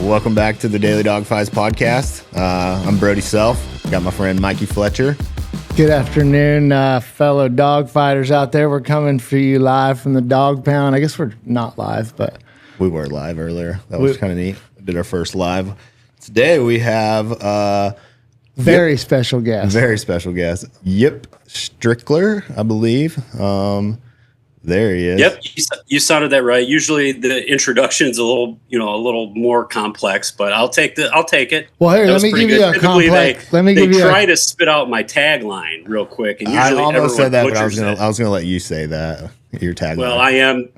welcome back to the Daily Dogfights podcast. I'm Brody Self. Got my friend Mikey Fletcher. Good afternoon, fellow dog fighters out there. We're coming for you live from the dog pound. I guess we're not live, but we were live earlier. That was kind of neat. We did our first live. Today we have very special guest. Very special guest. Yip Stickler, I believe. There he is. Yep, you sounded that right. Usually the introduction's a little more complex, but I'll take it. Well, here, let me give you a complex. They try to spit out my tagline real quick, and usually I almost said that, but I was gonna let you say that. Your tagline. Well, I am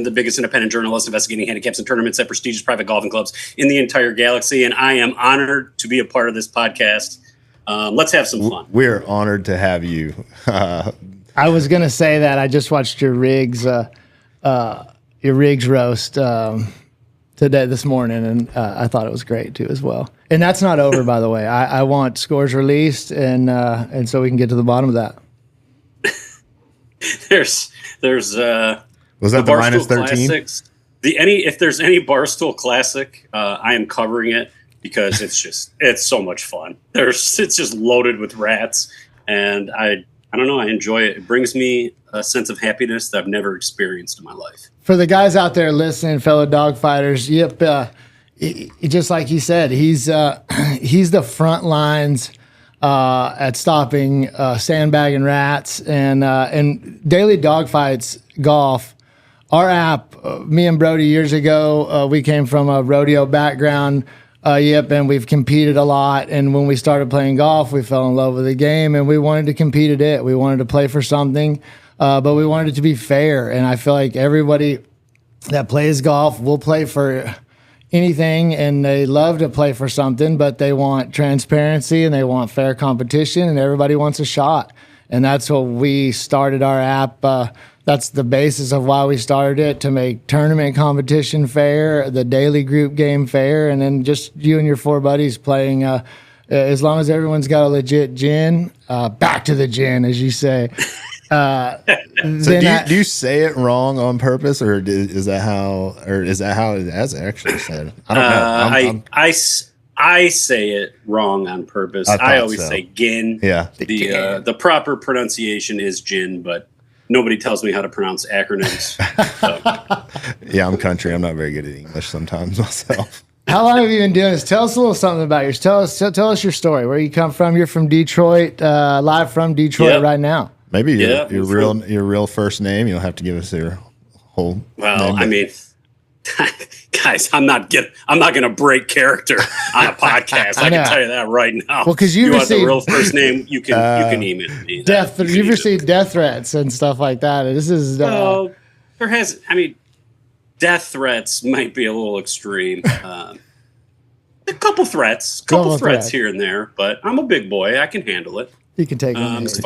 the biggest independent journalist investigating handicaps and tournaments at prestigious private golfing clubs in the entire galaxy, and I am honored to be a part of this podcast. Let's have some fun. We're honored to have you. I was gonna say that I just watched your Riggs roast this morning, and I thought it was great too as well. And that's not over, by the way. I want scores released, and so we can get to the bottom of that. There's was that the minus 13? If there's any Barstool Classic, I am covering it because it's so much fun. It's just loaded with rats, and I don't know. I enjoy it. It brings me a sense of happiness that I've never experienced in my life. For the guys out there listening, fellow dog fighters, Yip, just like he said, he's the front lines at stopping sandbagging rats and daily dog fights golf. Our app, me and Brody years ago, we came from a rodeo background. Yep, and we've competed a lot. And when we started playing golf, we fell in love with the game, and we wanted to compete at it. We wanted to play for something, but we wanted it to be fair. And I feel like everybody that plays golf will play for anything, and they love to play for something, but they want transparency and they want fair competition, and everybody wants a shot. And that's what we started our app. That's the basis of why we started it, to make tournament competition fair, the daily group game fair, and then just you and your four buddies playing. As long as everyone's got a legit gin, back to the gin, as you say. So do you say it wrong on purpose, or is that how it is actually said? I don't know. I say it wrong on purpose. I always say gin. Yeah. The proper pronunciation is gin, but nobody tells me how to pronounce acronyms. So. Yeah, I'm country. I'm not very good at English sometimes myself. How long have you been doing this? Tell us a little something about yours. Tell us your story. Where you come from? You're from Detroit, live from Detroit right now. Maybe your real first name. You'll have to give us your whole. Well, name. I mean, guys, I'm not gonna break character on a podcast. I can tell you that right now. Well, because you want the real first name, you can email me. You've received death threats and stuff like that. This is death threats might be a little extreme. A couple threats here and there, but I'm a big boy. I can handle it. You can take it. As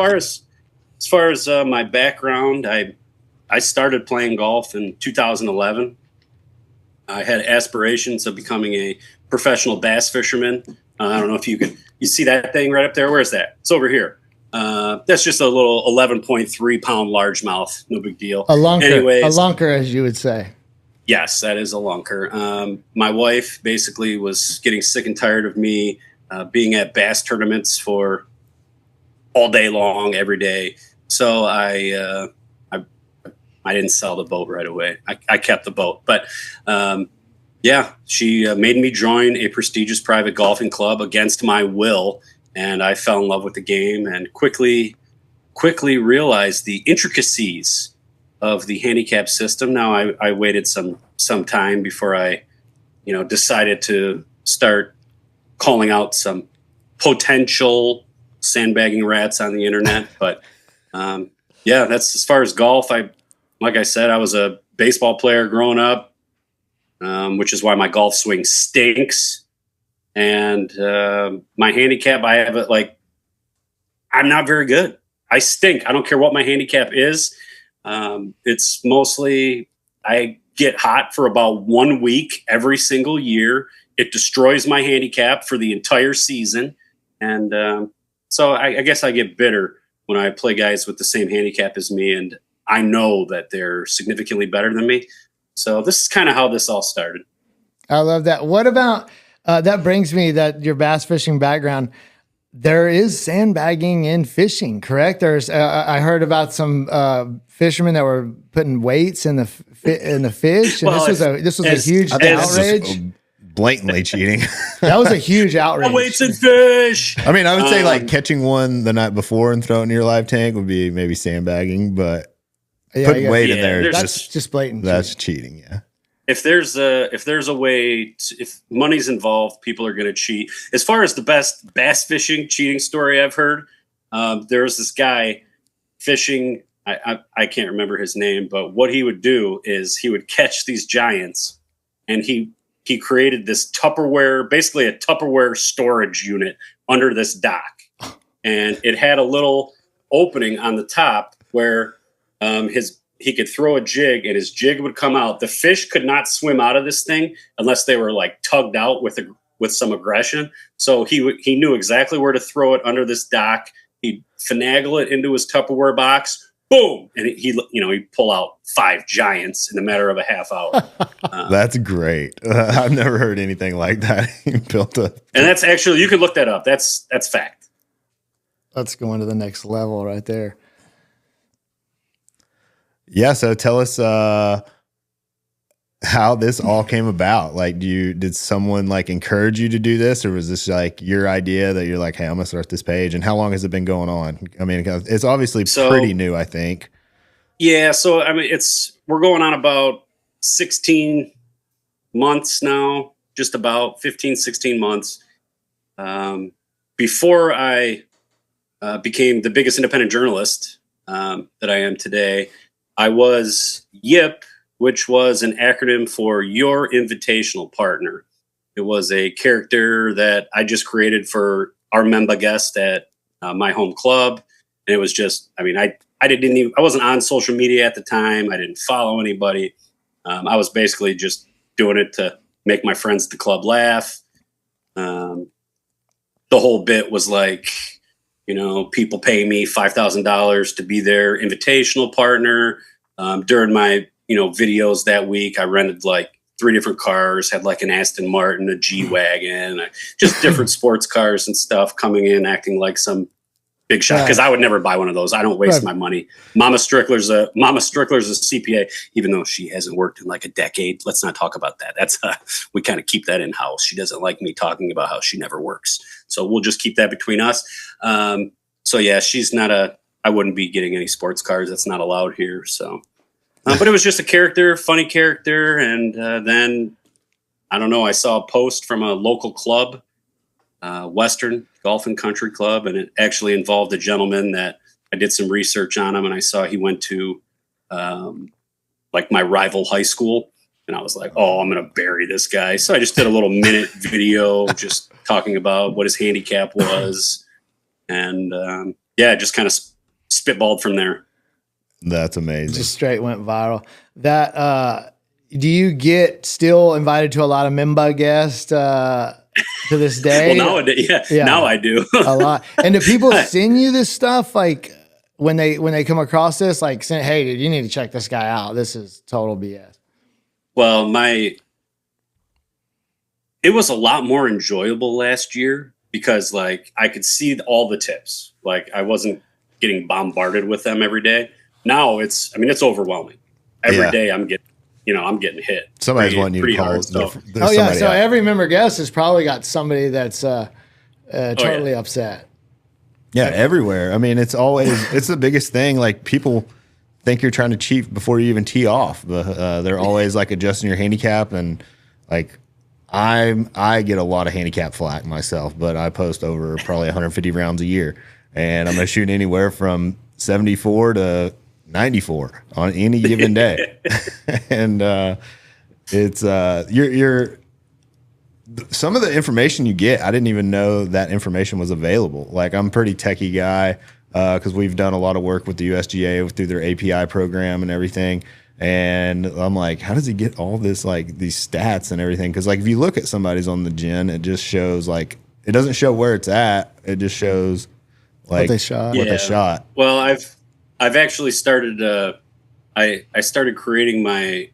far as my background, I started playing golf in 2011. I had aspirations of becoming a professional bass fisherman. I don't know if you see that thing right up there. Where is that? It's over here. That's just a little 11.3 pound largemouth. No big deal. A lunker, as you would say. Yes, that is a lunker. My wife basically was getting sick and tired of me being at bass tournaments for all day long, every day. So I didn't sell the boat right away. I kept the boat. But, she made me join a prestigious private golfing club against my will, and I fell in love with the game and quickly realized the intricacies of the handicap system. Now, I waited some time before I, decided to start calling out some potential sandbagging rats on the internet. But, that's as far as golf. Like I said, I was a baseball player growing up, which is why my golf swing stinks. And my handicap, I have it I'm not very good. I stink. I don't care what my handicap is. It's mostly I get hot for about 1 week every single year. It destroys my handicap for the entire season. And so I guess I get bitter when I play guys with the same handicap as me, and I know that they're significantly better than me. So this is kind of how this all started. I love that. What about that brings me that your bass fishing background. There is sandbagging in fishing, correct? There's I heard about some fishermen that were putting weights in the fish, and this was a huge outrage. Blatantly cheating. That was a huge outrage. Weights and fish. I mean, I would say like catching one the night before and throwing it in your live tank would be maybe sandbagging, but putting weight in there, that's just blatant. That's cheating. Yeah. If there's a way, if money's involved, people are going to cheat. As far as the best bass fishing cheating story I've heard, there was this guy fishing. I can't remember his name, but what he would do is he would catch these giants, and he created this Tupperware, basically a Tupperware storage unit under this dock, and it had a little opening on the top where he could throw a jig and his jig would come out. The fish could not swim out of this thing unless they were like tugged out with some aggression. So he knew exactly where to throw it under this dock. He'd finagle it into his Tupperware box, boom. And he'd pull out 5 giants in a matter of a half hour. That's great. I've never heard anything like that. He built up. And that's actually, you can look that up. That's fact. That's going to the next level right there. Yeah, so tell us how this all came about. Like, did someone like encourage you to do this, or was this like your idea that you're like, hey, I'm gonna start this page? And how long has it been going on? I mean, it's obviously pretty new, I think. Yeah, so I mean, we're going on about 16 months now, just about 15, 16 months. Before I became the biggest independent journalist that I am today, I was Yip, which was an acronym for Your Invitational Partner. It was a character that I just created for our member guest at my home club. And it was just, I mean, I wasn't on social media at the time. I didn't follow anybody. I was basically just doing it to make my friends at the club laugh. The whole bit was like, people pay me $5,000 to be their invitational partner. During my, videos that week, I rented like 3 different cars, had like an Aston Martin, a G-Wagon, just different sports cars and stuff coming in, acting like some big shot. Cause I would never buy one of those. I don't waste my money. Mama Strickler's a CPA, even though she hasn't worked in like a decade. Let's not talk about that. That's we kind of keep that in house. She doesn't like me talking about how she never works. So we'll just keep that between us. So yeah, she's not I wouldn't be getting any sports cars. That's not allowed here. So, but it was just a character, funny character. And then, I don't know, I saw a post from a local club, Western Golf and Country Club, and it actually involved a gentleman that I did some research on him, and I saw he went to like my rival high school. And I was like, oh, I'm going to bury this guy. So I just did a little minute video just talking about what his handicap was. And just kind of spitballed from there. That's amazing. Just straight went viral. That do you get still invited to a lot of member guests to this day? Well, nowadays, yeah, now I do a lot. And do people send you this stuff like when they come across this, like saying, "Hey, dude, you need to check this guy out. This is total BS." Well, it was a lot more enjoyable last year because like I could see all the tips. Like I wasn't getting bombarded with them every day. Now it's overwhelming. Every day I'm getting hit. Somebody's wanting you to call. So every member guest has probably got somebody that's totally upset. Yeah, everywhere. I mean, it's the biggest thing. Like people think you're trying to cheat before you even tee off. They're always like adjusting your handicap, and like I get a lot of handicap flack myself, but I post over probably 150 rounds a year, and I'm gonna shoot anywhere from 74 to 94 on any given day. And it's you're some of the information you get, I didn't even know that information was available. Like I'm a pretty techie guy because we've done a lot of work with the USGA through their API program and everything. And I'm like, how does he get all this, like these stats and everything? Because like if you look at somebody's on the gin, it just shows like it doesn't show where it's at. It just shows like what they shot. Well, I've actually started. I started creating my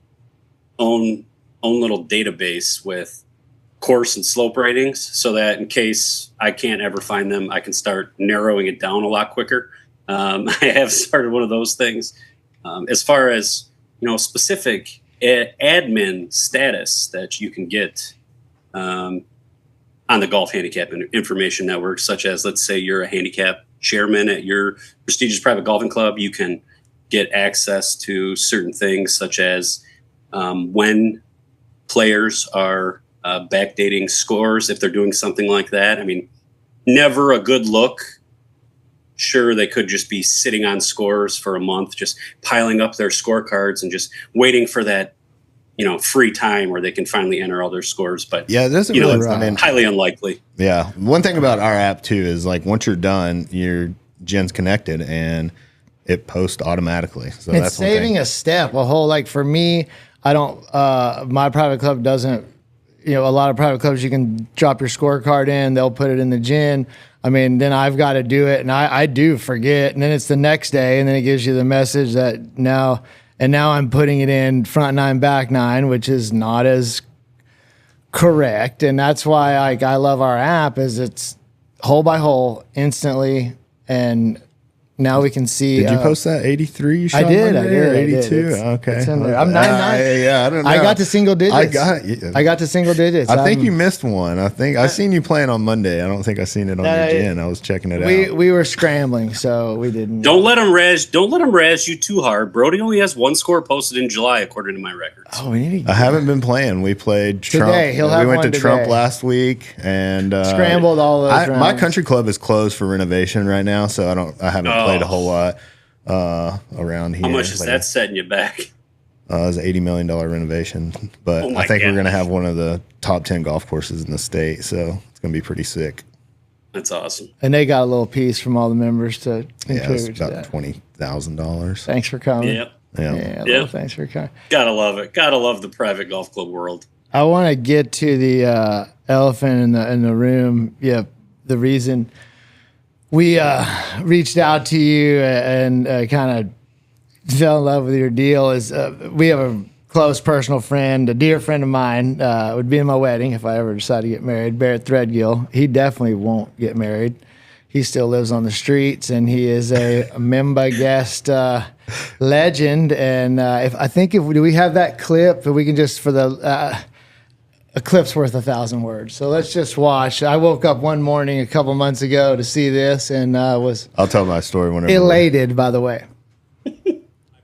own own little database with course and slope ratings, so that in case I can't ever find them, I can start narrowing it down a lot quicker. I have started one of those things. As far as, specific admin status that you can get on the Golf Handicap Information Network, such as, let's say you're a handicap chairman at your prestigious private golfing club, you can get access to certain things, such as when players are backdating scores, if they're doing something like that. I mean, never a good look. Sure, they could just be sitting on scores for a month, just piling up their scorecards and just waiting for that, free time where they can finally enter all their scores. But yeah, it doesn't really, highly unlikely. Yeah. One thing about our app too is, like, once you're done, your gen's connected and it posts automatically. So it's that's saving a step. For me, I don't, my private club doesn't, a lot of private clubs, you can drop your scorecard in, they'll put it in the gen. I mean, then I've got to do it, and I do forget, and then it's the next day, and then it gives you the message that now I'm putting it in front nine, back nine, which is not as correct, and that's why I love our app, is it's hole by hole instantly, and now we can see. Did you post that 83? You shot I did. 82. Okay. It's in there. I'm 99. Yeah, I don't know. I got to single digits. I got to single digits. I think you missed one. I seen you playing on Monday. I don't think I seen it on your gen. I was checking it out. We were scrambling, so we didn't. Don't let them razz you too hard. Brody only has one score posted in July, according to my records. Oh, we need to. I haven't been playing. We played Trump. Today. He'll have we went one to Trump today. last week and Scrambled all those rounds. My country club is closed for renovation right now, so I haven't played a whole lot around here. How much is that setting you back? It was an $80 million renovation, but I think we're going to have one of the top 10 golf courses in the state, so it's going to be pretty sick. That's awesome. And they got a little piece from all the members to it's encourage about that. $20,000. Thanks for coming. Yep. Yeah. Thanks for coming. Gotta love it. Gotta love the private golf club world. I want to get to the elephant in the room. Yeah, the reason we reached out to you and kind of fell in love with your deal is we have a close personal friend, a dear friend of mine, would be in my wedding if I ever decide to get married, Barrett Threadgill. He definitely won't get married. He still lives on the streets, and he is a member guest legend. And do we have that clip that we can just, for the a clip's worth 1,000 words. So let's just watch. I woke up one morning a couple months ago to see this, and was I'll tell my story whenever. Elated, by the way. I've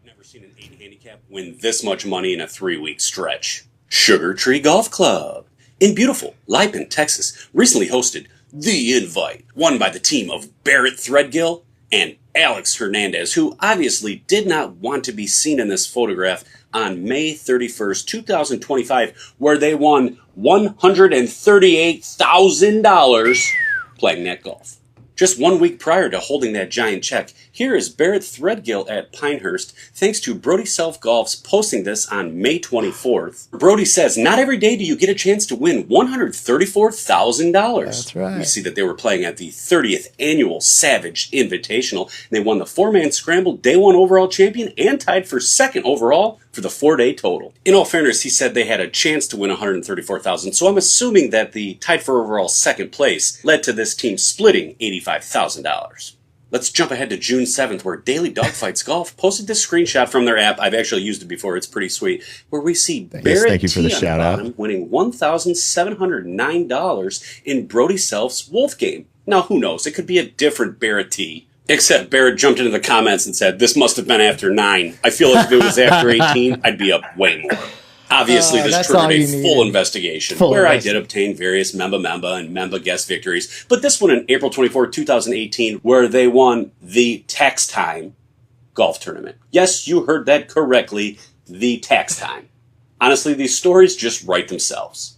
never seen an 8 handicap win this much money in a 3-week stretch. Sugar Tree Golf Club in beautiful Lipin, Texas, recently hosted The Invite, won by the team of Barrett Threadgill and Alex Hernandez, who obviously did not want to be seen in this photograph on May 31st, 2025, where they won $138,000 playing net golf. Just 1 week prior to holding that giant check, here is Barrett Threadgill at Pinehurst, thanks to Brody Self Golf's posting this on May 24th. Brody says, not every day do you get a chance to win $134,000. That's right. You see that they were playing at the 30th Annual Savage Invitational. They won the 4-man scramble, day 1 overall champion, and tied for 2nd overall for the 4-day total. In all fairness, he said they had a chance to win $134,000, so I'm assuming that the tied for overall 2nd place led to this team splitting $85,000. Let's jump ahead to June 7th, where Daily Dogfights Golf posted this screenshot from their app. I've actually used it before. It's pretty sweet. Where we see Barrett thank you for the shout out. winning $1,709 in Brody Self's Wolf game. Now, who knows? It could be a different Barrett T. Except Barrett jumped into the comments and said, this must have been after 9. I feel like if it was after 18, I'd be up way more. Obviously, this triggered a full investigation where I did obtain various Memba and Memba guest victories, but this one in April 24, 2018, where they won the Tax Time golf tournament. Yes, you heard that correctly, the Tax Time. Honestly, these stories just write themselves.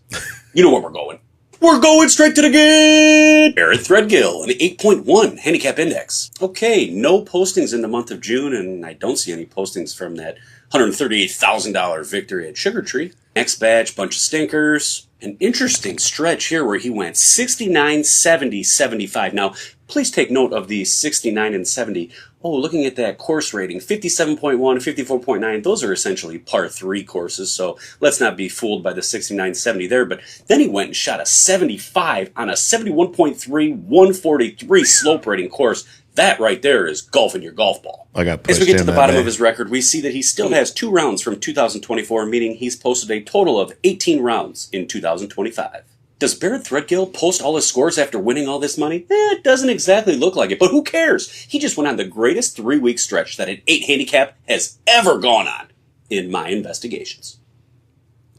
You know where we're going. We're going straight to the game! Barrett Threadgill, an 8.1 handicap index. Okay, no postings in the month of June, and I don't see any postings from that $138,000 victory at Sugar Tree. Next badge, bunch of stinkers. An interesting stretch here where he went 69, 70, 75. Now, please take note of the 69 and 70. Oh, looking at that course rating, 57.1, 54.9, those are essentially par 3 courses, so let's not be fooled by the 69, 70 there. But then he went and shot a 75 on a 71.3, 143 slope rating course. That right there is golfing your golf ball. As we get to the bottom of his record, we see that he still has 2 rounds from 2024, meaning he's posted a total of 18 rounds in 2025. Does Barrett Threadgill post all his scores after winning all this money? It doesn't exactly look like it, but who cares? He just went on the greatest 3-week stretch that an 8 handicap has ever gone on in my investigations.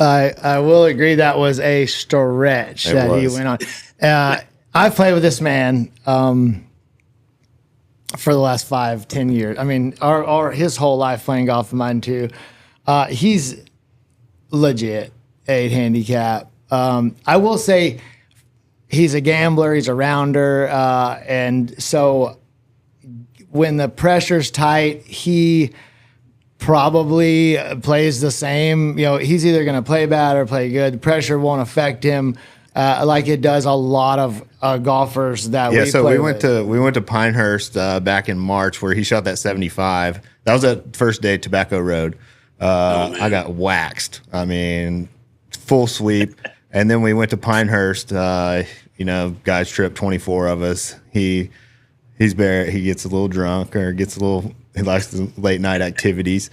I will agree that was a stretch he went on. I've played with this man for the last 5-10 years. I mean, his whole life playing golf, and mine too. He's legit 8 handicap. I will say he's a gambler, he's a rounder, and so when the pressure's tight, he probably plays the same. He's either going to play bad or play good. The pressure won't affect him like it does a lot of golfers that we play with. We went to Pinehurst back in March where he shot that 75. That was that first day at Tobacco Road. I got waxed. I mean, full sweep. And then we went to Pinehurst. Guys trip, 24 of us. He's Barrett. He gets a little drunk or he likes the late night activities.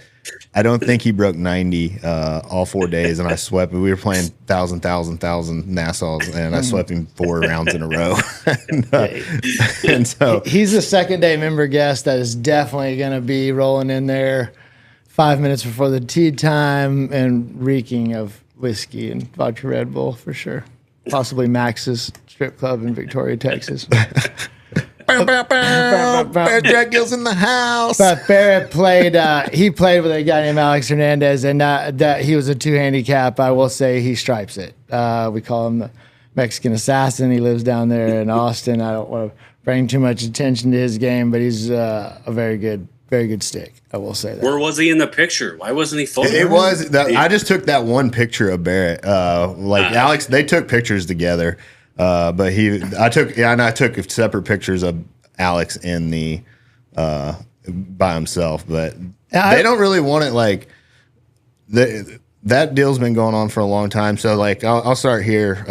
I don't think he broke 90 all 4 days, and I swept him. We were playing 1,000 Nassaus, and I swept him 4 rounds in a row. and so he's a second day member guest that is definitely going to be rolling in there 5 minutes before the tee time and reeking of whiskey and vodka Red Bull for sure. Possibly Max's strip club in Victoria, Texas. Barrett Threadgill's in the house. But Barrett played. He played with a guy named Alex Hernandez, and that he was a 2 handicap. I will say he stripes it. We call him the Mexican assassin. He lives down there in Austin. I don't want to bring too much attention to his game, but he's a very good stick. I will say that. Where was he in the picture? Why wasn't he photographed? It was. I just took that one picture of Barrett. Alex, they took pictures together. But I took separate pictures of Alex in the by himself. But they don't really want it that deal's been going on for a long time. So I'll start here.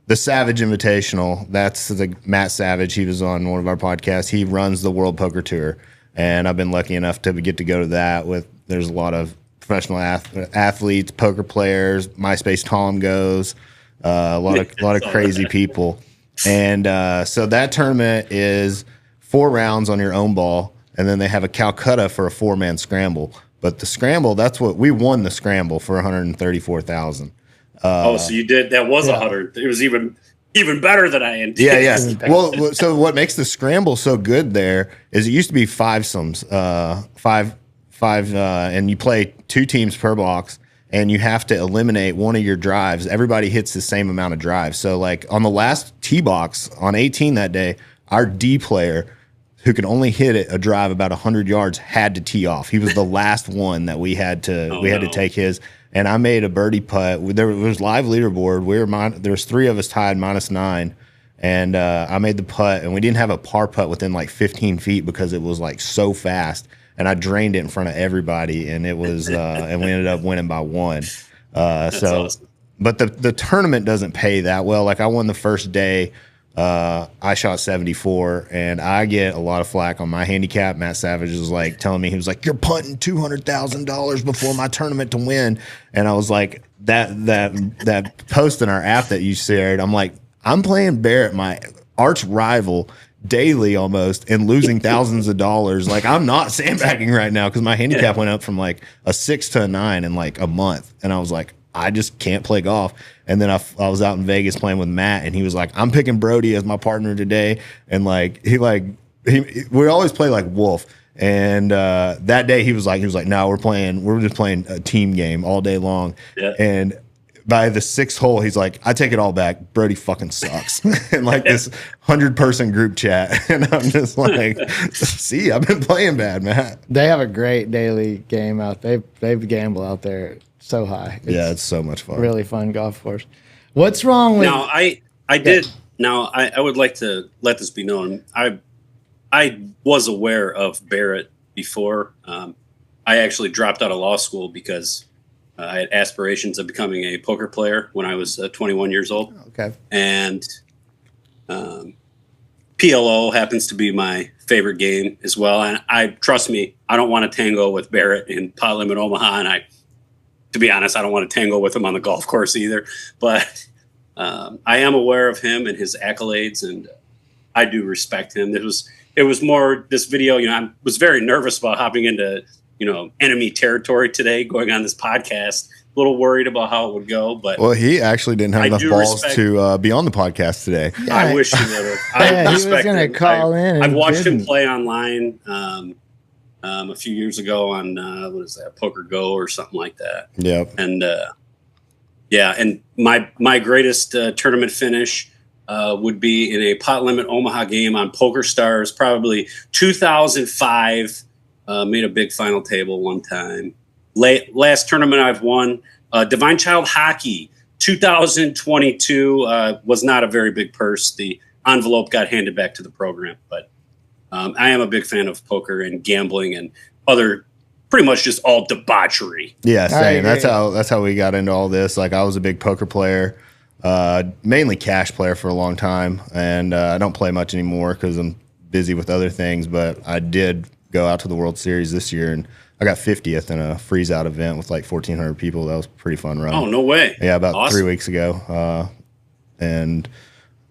The Savage Invitational. That's the Matt Savage. He was on one of our podcasts. He runs the World Poker Tour. And I've been lucky enough to get to go to that there's a lot of professional athletes, poker players, MySpace Tom goes, a lot of crazy people. And so that tournament is 4 rounds on your own ball, and then they have a Calcutta for a 4-man scramble. But the scramble, that's what we won the scramble for $134,000. So you did. That was 100. It was even better than I anticipated. Yeah. Well, so what makes the scramble so good there is it used to be 5-somes, and you play 2 teams per box, and you have to eliminate one of your drives. Everybody hits the same amount of drives. So on the last tee box on 18 that day, our D player, who could only hit it a drive about 100 yards, had to tee off. He was the last one that we had to had to take his. And I made a birdie putt. There was live leaderboard. There was 3 of us tied -9, and I made the putt. And we didn't have a par putt within 15 feet because it was so fast. And I drained it in front of everybody, and it was and we ended up winning by 1. Awesome. But the tournament doesn't pay that well. I won the first day. I shot 74, and I get a lot of flack on my handicap. Matt Savage was telling me, he was like, "You're punting $200,000 before my tournament to win." And I was like, that post in our app that you shared, I'm like, I'm playing Barrett, my arch rival, daily almost, and losing thousands of dollars. I'm not sandbagging right now because my handicap went up from a 6 to a 9 in a month. And I was like, I just can't play golf. And then I was out in Vegas playing with Matt, and he was like, I'm picking Brody as my partner today. And we always play like wolf. And that day he was like, no, we're just playing a team game all day long. Yeah. And by the 6th hole, he's like, I take it all back. Brody fucking sucks. And like this 100-person group chat. And I'm just like, see, I've been playing bad, Matt. They have a great daily game out. They gamble out there so high. It's so much fun. Really fun golf course. What's wrong with now? I would like to let this be known. I was aware of Barrett before. I actually dropped out of law school because I had aspirations of becoming a poker player when I was 21 years old. Okay. And PLO happens to be my favorite game as well. And trust me, I don't want to tango with Barrett in Pot Limit Omaha. And to be honest, I don't want to tango with him on the golf course either. But I am aware of him and his accolades, and I do respect him. It was more this video. I was very nervous about hopping into enemy territory today, going on this podcast. A little worried about how it would go, but he actually didn't have enough balls to be on the podcast today. Yeah, I wish he would have. He was going to call in. I've watched him play online a few years ago on what is that, Poker Go or something like that. Yep. And and my greatest tournament finish would be in a Pot Limit Omaha game on Poker Stars, probably 2005. Made a big final table one time. Last tournament I've won, Divine Child Hockey, 2022, was not a very big purse. The envelope got handed back to the program, but I am a big fan of poker and gambling and other, pretty much just all debauchery. Yeah, same. That's how we got into all this. Like, I was a big poker player, mainly cash player for a long time, and I don't play much anymore because I'm busy with other things. But I did go out to the World Series this year, and I got 50th in a freeze out event with like 1,400 people. That was a pretty fun run. Oh, no way. Yeah, about awesome. 3 weeks ago. And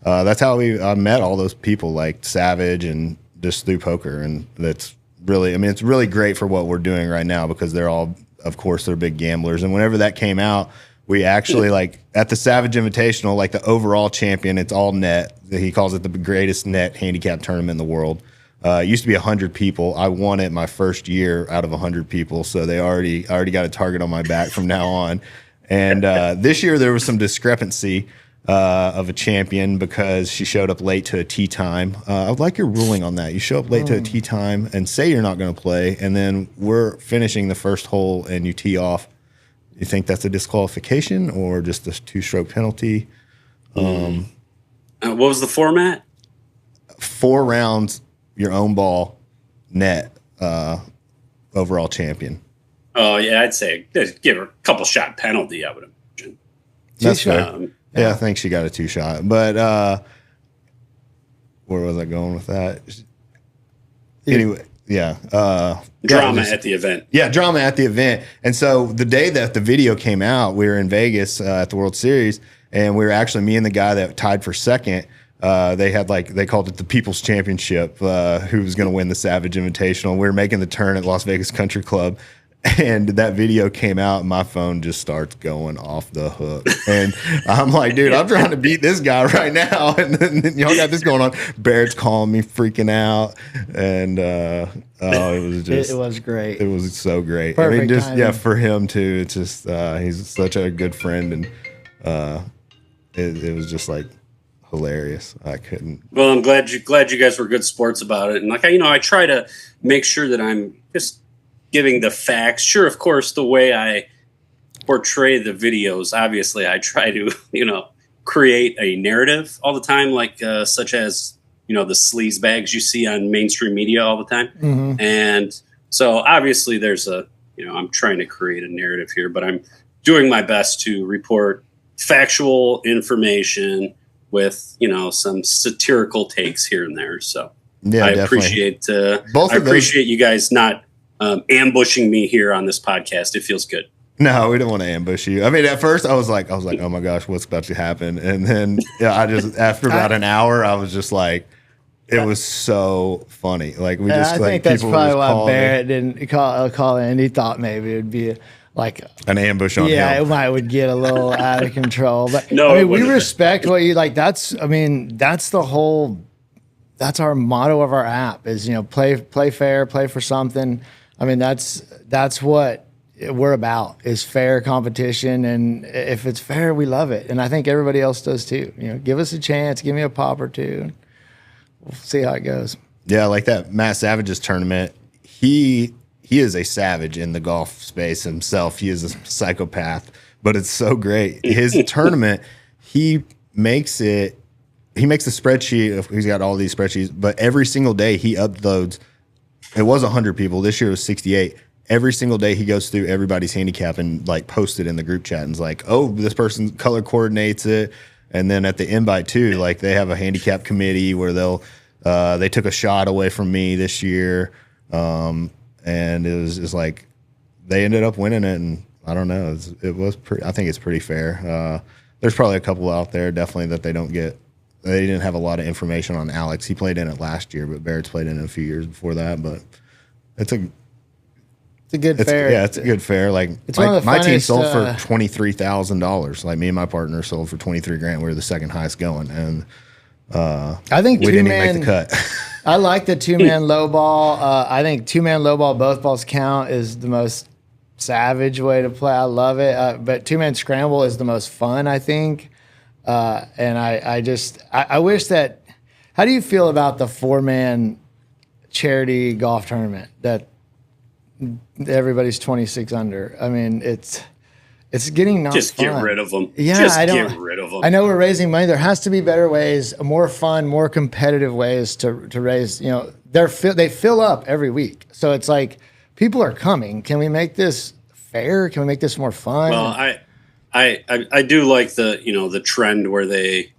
that's how I met all those people like Savage and just through poker. And that's really, it's really great for what we're doing right now because they're all, of course, they're big gamblers. And whenever that came out, we actually like at the Savage Invitational, like the overall champion, it's all net. He calls it the greatest net handicap tournament in the world. It used to be 100 people. I won it my first year out of 100 people, so they already got a target on my back from now on. And this year there was some discrepancy of a champion because she showed up late to a tee time. I would like your ruling on that. You show up late to a tee time and say you're not going to play, and then we're finishing the first hole and you tee off. You think that's a disqualification or just a 2-stroke penalty? What was the format? 4 rounds. Your own ball, net, overall champion. Oh, yeah, I'd say give her a couple shot penalty, I would imagine. That's fair. Yeah, I think she got a 2-shot. But where was I going with that? Anyway, yeah. Drama at the event. Yeah, drama at the event. And so the day that the video came out, we were in Vegas at the World Series, and we were actually, me and the guy that tied for second, they called it the People's Championship, who was going to win the Savage Invitational. We were making the turn at Las Vegas Country Club, and that video came out, and my phone just starts going off the hook. And I'm like, dude, I'm trying to beat this guy right now. And then y'all got this going on. Barrett's calling me, freaking out. And it was just... It was great. It was so great. Perfect timing. For him, too. It's just, he's such a good friend. And it was just like, hilarious. I couldn't. Well, I'm glad you guys were good sports about it. And I try to make sure that I'm just giving the facts. Sure, of course, the way I portray the videos, obviously I try to, create a narrative all the time, like such as, the sleaze bags you see on mainstream media all the time. Mm-hmm. And so obviously there's I'm trying to create a narrative here, but I'm doing my best to report factual information with some satirical takes here and there. So yeah, I definitely. appreciate you guys not ambushing me here on this podcast. It feels good. No, we don't want to ambush you. At first I was like, oh my gosh, what's about to happen? And then I just after about an hour, I was just like, it was so funny. Like we just I think that's probably why Barrett didn't call in. He thought maybe it would be like an ambush on him. Yeah, it would get a little out of control. But no, we respect what you like. That's the whole. That's our motto of our app is play fair, play for something. That's what we're about is fair competition. And if it's fair, we love it. And I think everybody else does too. Give us a chance, give me a pop or two, and we'll see how it goes. Yeah, like that Matt Savage's tournament, he is a savage in the golf space himself. He is a psychopath, but it's so great. His tournament, he makes a spreadsheet. He's got all these spreadsheets, but every single day he uploads. It was 100 people. This year it was 68. Every single day he goes through everybody's handicap and like post it in the group chat and is like, oh, this person color coordinates it. And then at the invite too, like they have a handicap committee where they took a shot away from me this year. And it was just like, they ended up winning it. And I don't know, I think it's pretty fair. There's probably a couple out there definitely that they didn't have a lot of information on Alex. He played in it last year, but Barrett's played in it a few years before that, but it's a good fair. Yeah, it's a good fair. Like my team sold for $23,000. Like me and my partner sold for $23,000. We were the second highest going, and I think we didn't even make the cut. I like the 2-man low ball. I think 2-man low ball, both balls count, is the most savage way to play. I love it. But 2-man scramble is the most fun, I think. And I wish that. How do you feel about the 4-man charity golf tournament that everybody's 26 under? I mean, it's getting not just fun. Get rid of them. Yeah, get rid of them. I know we're raising money. There has to be better ways, more fun, more competitive ways to raise. They fill up every week, so it's like people are coming. Can we make this fair? Can we make this more fun? Well, I do like the trend where the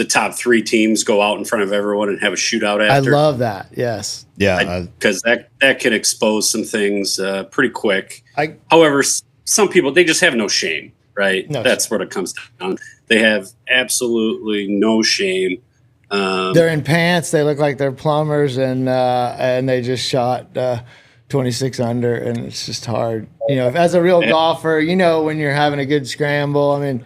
top 3 teams go out in front of everyone and have a shootout after. I love that. Yes. Yeah. Because that can expose some things pretty quick. However, some people, they just have no shame, right? No That's shame. What it comes down. They have absolutely no shame. They're in pants. They look like they're plumbers, and they just shot 26 under, and it's just hard. As a real golfer, when you're having a good scramble, I mean,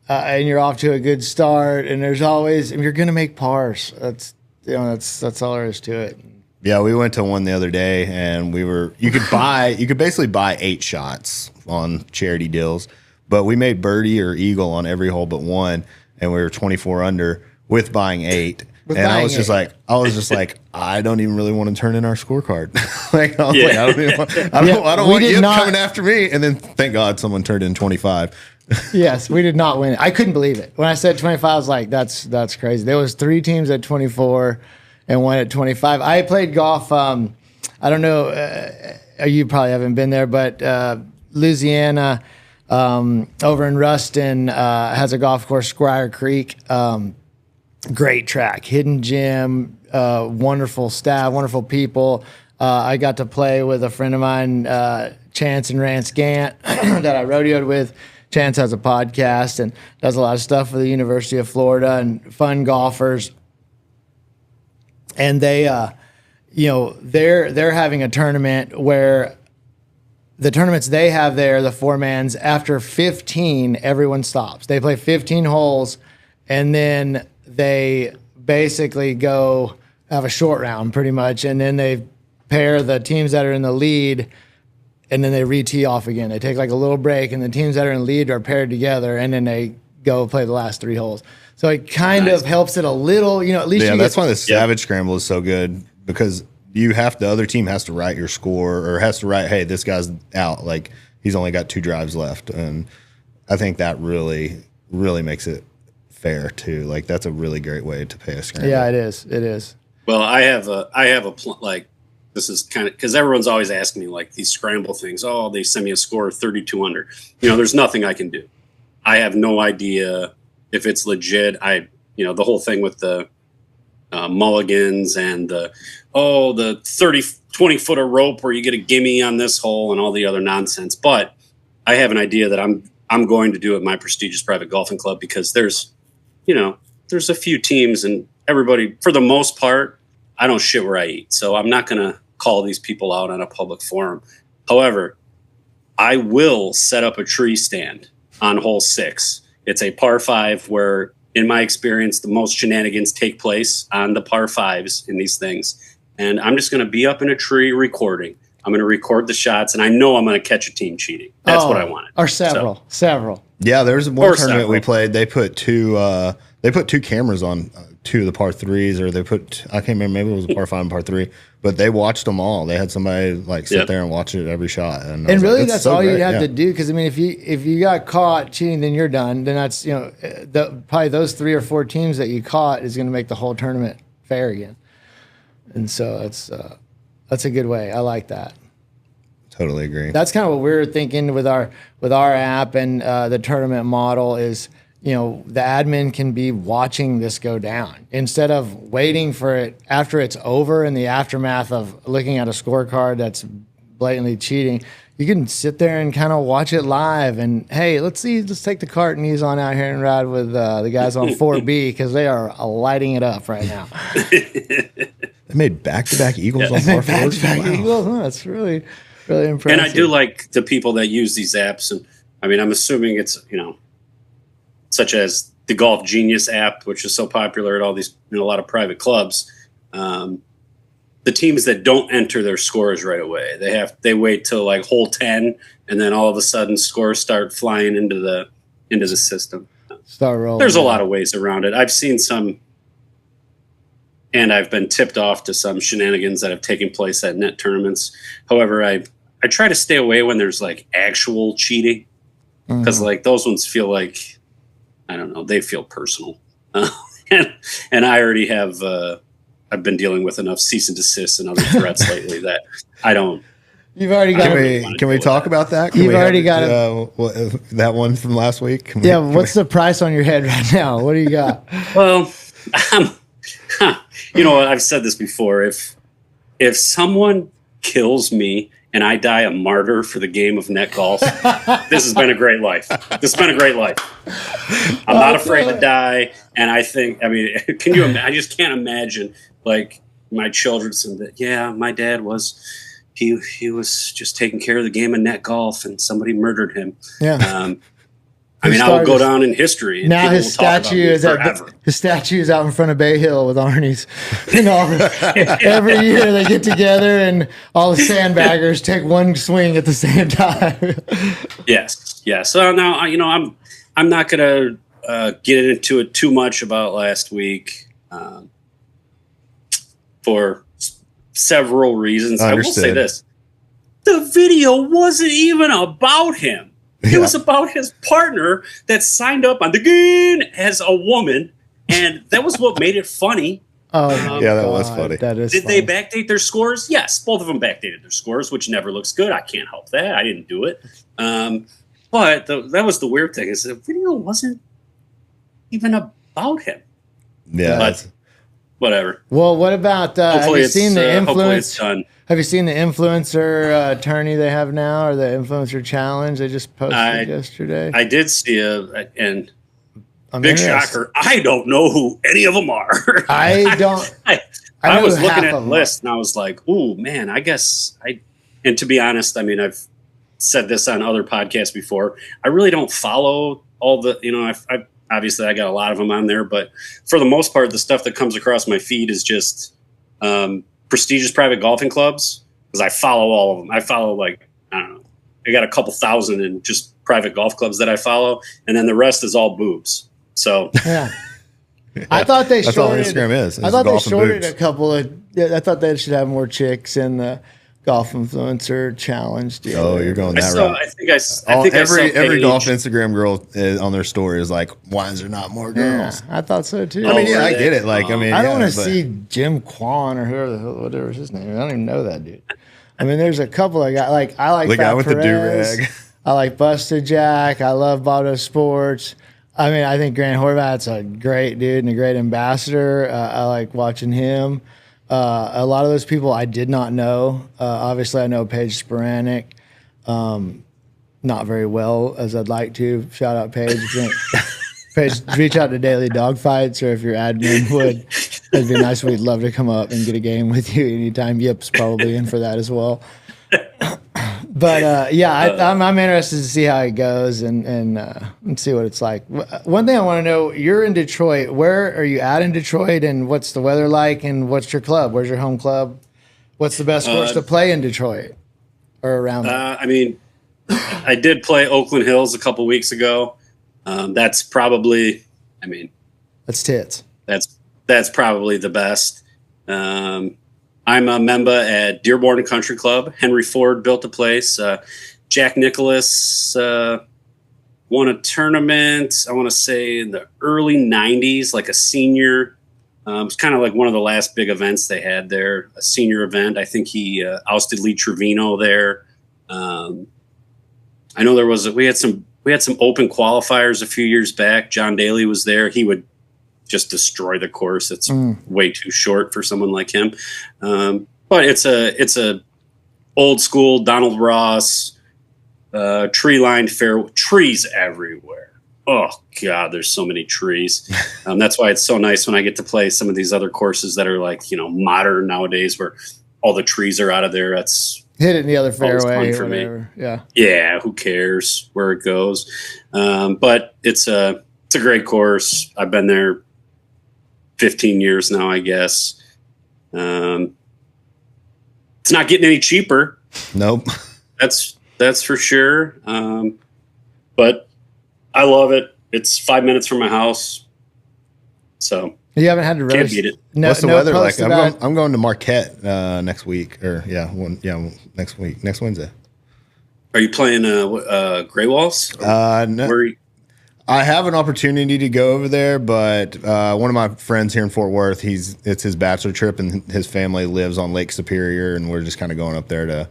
and you're off to a good start, and there's always, you're going to make pars. That's all there is to it. Yeah, we went to one the other day, and you could basically buy 8 shots on charity deals, but we made birdie or eagle on every hole but one, and we were 24 under with buying 8. I was just like, I don't even really want to turn in our scorecard. I don't want Yip coming after me. And then thank God someone turned in 25. Yes, we did not win it. I couldn't believe it. When I said 25, I was like, that's crazy. There was 3 teams at 24 and one at 25. I played golf. I don't know. You probably haven't been there, but Louisiana over in Ruston has a golf course, Squire Creek. Great track, hidden gem, wonderful staff, wonderful people. I got to play with a friend of mine, Chance and Rance Gant, that I rodeoed with. Chance has a podcast and does a lot of stuff for the University of Florida and fun golfers. And they, they're having a tournament where the tournaments they have there, the 4-mans, after 15, everyone stops. They play 15 holes, and then they basically go have a short round pretty much, and then they pair the teams that are in the lead, and then they re-tee off again. They take like a little break, and the teams that are in the lead are paired together, and then they go play the last 3 holes. So it kind of helps it a little, at least. Yeah, that's why the Savage Scramble is so good, because the other team has to write your score, or has to write, hey, this guy's out. Like, he's only got 2 drives left. And I think that really, really makes it fair too. Like, that's a really great way to pay a scramble. Yeah, it is. It is. Well, I have like, this is kind of, because everyone's always asking me like these scramble things. Oh, they send me a score of 32 under. There's nothing I can do. I have no idea if it's legit. The whole thing with the mulligans and the 20 foot of rope where you get a gimme on this hole and all the other nonsense. But I have an idea that I'm going to do at my prestigious private golfing club, because there's a few teams, and everybody, for the most part, I don't shit where I eat. So I'm not going to call these people out on a public forum. However, I will set up a tree stand on hole 6. It's a par 5 where, in my experience, the most shenanigans take place on the par 5s in these things. And I'm just going to be up in a tree recording. I'm going to record the shots, and I know I'm going to catch a team cheating. That's what I wanted. Or several. Yeah, there was one tournament we played. They put two cameras on two of the par threes, or I can't remember, maybe it was a par 5 and par 3, but they watched them all. They had somebody like sit there and watch it every shot. And really, that's so all you'd have to do. Because I mean, if you got caught cheating, then you're done. Then that's probably those 3 or 4 teams that you caught is going to make the whole tournament fair again. And so that's a good way. I like that. Totally agree. That's kind of what we're thinking with our app and the tournament model is, the admin can be watching this go down instead of waiting for it after it's over in the aftermath of looking at a scorecard that's blatantly cheating. You can sit there and kind of watch it live and, hey, let's take the cart and ease on out here and ride with the guys on 4B because they are lighting it up right now. They made back-to-back eagles on par 4s. Back-to-back eagles. Oh, that's really, really impressive. And I do like the people that use these apps. And I mean, I'm assuming it's, such as the Golf Genius app, which is so popular at all these, a lot of private clubs. The teams that don't enter their scores right away, they wait till like hole 10, and then all of a sudden scores start flying into the system. Start rolling. There's a lot of ways around it. I've seen some, and I've been tipped off to some shenanigans that have taken place at net tournaments. However, I try to stay away when there's like actual cheating, because like those ones feel like, I don't know, they feel personal. And I already have, I've been dealing with enough cease and desist and other threats lately that I don't. You've already got. Can we talk about that? You've already got that one from last week. What's the price on your head right now? What do you got? Well, I've said this before. If someone kills me and I die a martyr for the game of net golf, this has been a great life. I'm not afraid to die. And I just can't imagine like my children saying that, yeah, my dad he was just taking care of the game of net golf and somebody murdered him. Yeah. I will go down in history. Now his statue is out in front of Bay Hill with Arnie's. Every year they get together and all the sandbaggers take one swing at the same time. Yes. So now I'm not going to get into it too much about last week for several reasons. I will say this: the video wasn't even about him. It was about his partner that signed up on the game as a woman, and that was what made it funny. That was funny. Did they backdate their scores? Yes, both of them backdated their scores, which never looks good. I can't help that. I didn't do it. But that was the weird thing, is the video wasn't even about him. Yeah. But whatever. Well, what about have you seen the influence? Hopefully it's done. Have you seen the influencer attorney they have now, or the influencer challenge they just posted yesterday? I did see and big shocker, I don't know who any of them are. I don't. I was looking at the list and I was like, ooh, man, and to be honest, I mean, I've said this on other podcasts before. I really don't follow all the, obviously I got a lot of them on there, but for the most part, the stuff that comes across my feed is just prestigious private golfing clubs, because I follow all of them. I follow I don't know, I got a couple thousand in just private golf clubs that I follow, and then the rest is all boobs. So yeah. I thought they that's shorted. All Instagram is. I thought they shorted a couple of. I thought they should have more chicks in the golf influencer challenge deal. Oh, you're going that route. I think every golf Instagram girl on their story is like, why is there not more girls? Yeah, I thought so too. I mean, I get it. I don't want to see Jim Kwan or whatever his name is. I don't even know that dude. I mean, there's a couple I got. I like the guy with Perez. the do-rag. I like Busted Jack. I love Botto Sports. I mean, I think Grant Horvat's a great dude and a great ambassador. I like watching him. A lot of those people I did not know. Obviously, I know Paige Sporanic. Not very well as I'd like to. Shout out Paige. Paige, reach out to Daily Dogfights, or if your admin would, it'd be nice. We'd love to come up and get a game with you anytime. Yip's probably in for that as well. But I'm interested to see how it goes and see what it's like. One thing I want to know: you're in Detroit. Where are you at in Detroit, and what's the weather like? And what's your club? Where's your home club? What's the best course to play in Detroit? or around there? I mean, I did play Oakland Hills a couple weeks ago. That's probably, I mean, That's tits. That's probably the best. I'm a member at Dearborn Country Club. Henry Ford built the place. Jack Nicklaus won a tournament, I want to say in the early 90s, like a senior. It's kind of like one of the last big events they had there, a senior event. I think he ousted Lee Trevino there. I know we had some open qualifiers a few years back. John Daly was there. He would just destroy the course. It's way too short for someone like him. But it's a old school Donald Ross, tree lined fairway, trees everywhere. Oh God, there's so many trees. That's why it's so nice when I get to play some of these other courses that are like, modern nowadays where all the trees are out of there. That's hit it in the other fairway for or whatever. me. Yeah. Yeah. Who cares where it goes? But it's a great course. I've been there 15 years now, I guess. It's not getting any cheaper. Nope. That's for sure. But I love it. It's 5 minutes from my house. So You haven't had to can't roast. beat it. No, What's the no weather post like? about- I'm going to Marquette next week, or next week, next Wednesday. Are you playing Grey Walls? No, Where I have an opportunity to go over there, but one of my friends here in Fort Worth, it's his bachelor trip, and his family lives on Lake Superior, and we're just kind of going up there to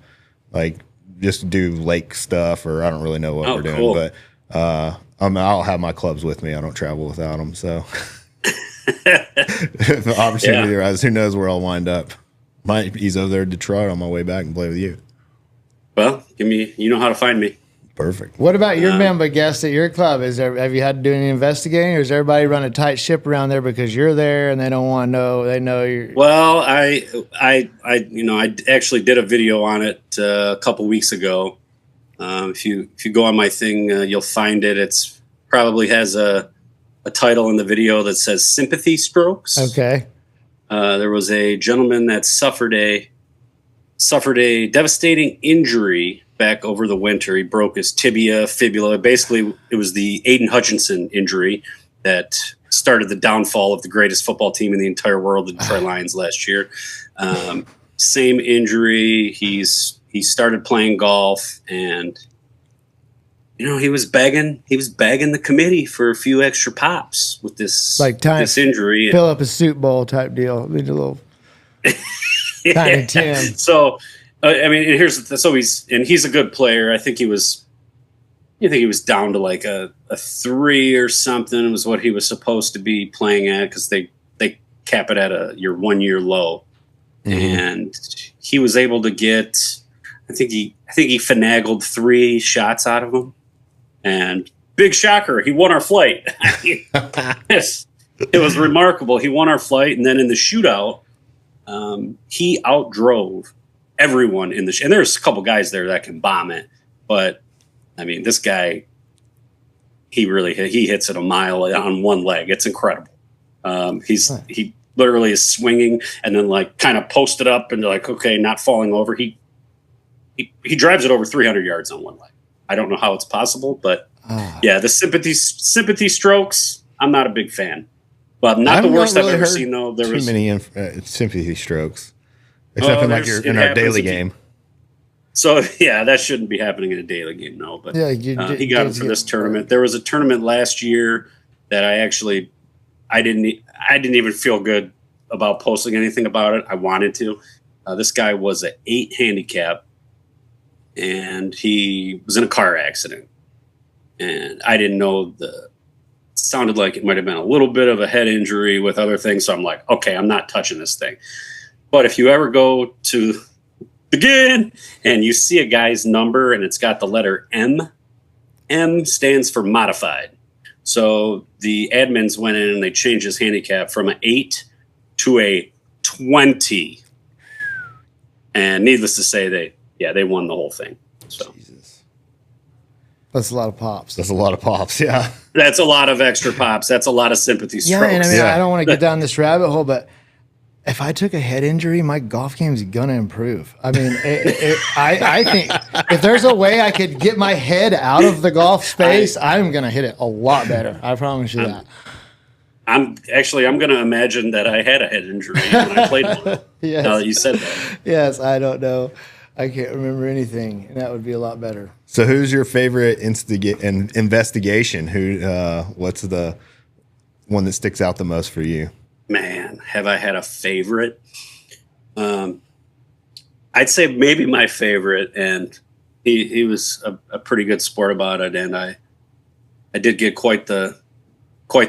just do lake stuff, or I don't really know what we're doing, cool. but I'll have my clubs with me. I don't travel without them, so if the opportunity arises, who knows where I'll wind up. Might ease over there to Detroit on my way back and play with you. Well, you know how to find me. Perfect. What about your member guests at your club? Have you had to do any investigating, or does everybody run a tight ship around there because you're there and they don't want to know? They know you're. Well, I actually did a video on it a couple weeks ago. If you go on my thing, you'll find it. It's probably has a title in the video that says "Sympathy Strokes." Okay. There was a gentleman that suffered a devastating injury back over the winter. He broke his tibia, fibula. Basically, it was the Aiden Hutchinson injury that started the downfall of the greatest football team in the entire world, the Detroit Lions, last year. Same injury. He started playing golf, and he was begging the committee for a few extra pops with this injury. Fill up a soup bowl type deal. Need a little tiny tin. So, I mean, he's a good player. I think he was down to like a 3 or something was what he was supposed to be playing at, because they cap it at your 1 year low. Mm-hmm. And he was able to get, I think he finagled 3 shots out of him. And big shocker, he won our flight. Yes, it was remarkable. He won our flight, and then in the shootout, he outdrove everyone in and there's a couple guys there that can bomb it, but I mean, this guy, he hits it a mile on one leg. It's incredible. He literally is swinging and then like kind of posted up and like, okay, not falling over. He drives it over 300 yards on one leg. I don't know how it's possible, but yeah, the sympathy strokes, I'm not a big fan. But not the worst I've ever seen, though. There was too many sympathy strokes, except in our daily game. So yeah, that shouldn't be happening in a daily game, no. But yeah, he got it for this tournament. There was a tournament last year that I didn't even feel good about posting anything about it. I wanted to. This guy was an 8 handicap, and he was in a car accident, and I didn't know sounded like it might have been a little bit of a head injury with other things. So I'm like, okay, I'm not touching this thing. But if you ever go to begin and you see a guy's number and it's got the letter M stands for modified. So the admins went in and they changed his handicap from an 8 to a 20. And needless to say, they won the whole thing. So Jesus. That's a lot of pops. That's a lot of pops, yeah. That's a lot of extra pops. That's a lot of sympathy strokes. Yeah, and I mean, I don't want to get down this rabbit hole, but if I took a head injury, my golf game is gonna improve. I mean, I think if there's a way I could get my head out of the golf space, I'm gonna hit it a lot better. I promise you that. I'm going to imagine that I had a head injury when I played one. Yes. Now that you said that. Yes, I don't know. I can't remember anything, and that would be a lot better. So, who's your favorite investigation? What's the one that sticks out the most for you? Man, have I had a favorite? I'd say maybe my favorite, and he was a pretty good sport about it, and I did get quite the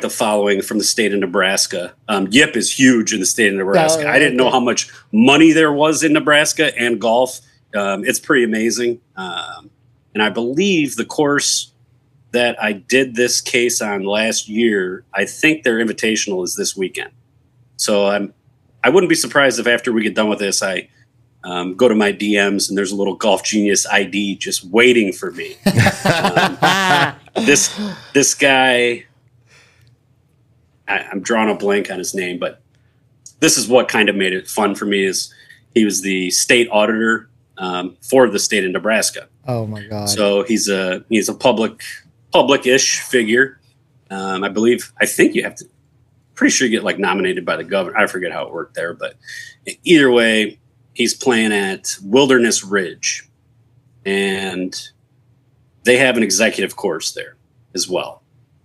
following from the state of Nebraska. Yip is huge in the state of Nebraska. I didn't know how much money there was in Nebraska and golf. It's pretty amazing. And I believe the course that I did this case on last year, I think their invitational is this weekend. So I wouldn't be surprised if after we get done with this, I go to my DMs and there's a little Golf Genius ID just waiting for me. This guy, I'm drawing a blank on his name, but this is what kind of made it fun for me is he was the state auditor for the state of Nebraska. Oh my God. So he's a public-ish figure. I think you have to, pretty sure you get like nominated by the governor. I forget how it worked there, but either way, he's playing at Wilderness Ridge and they have an executive course there as well.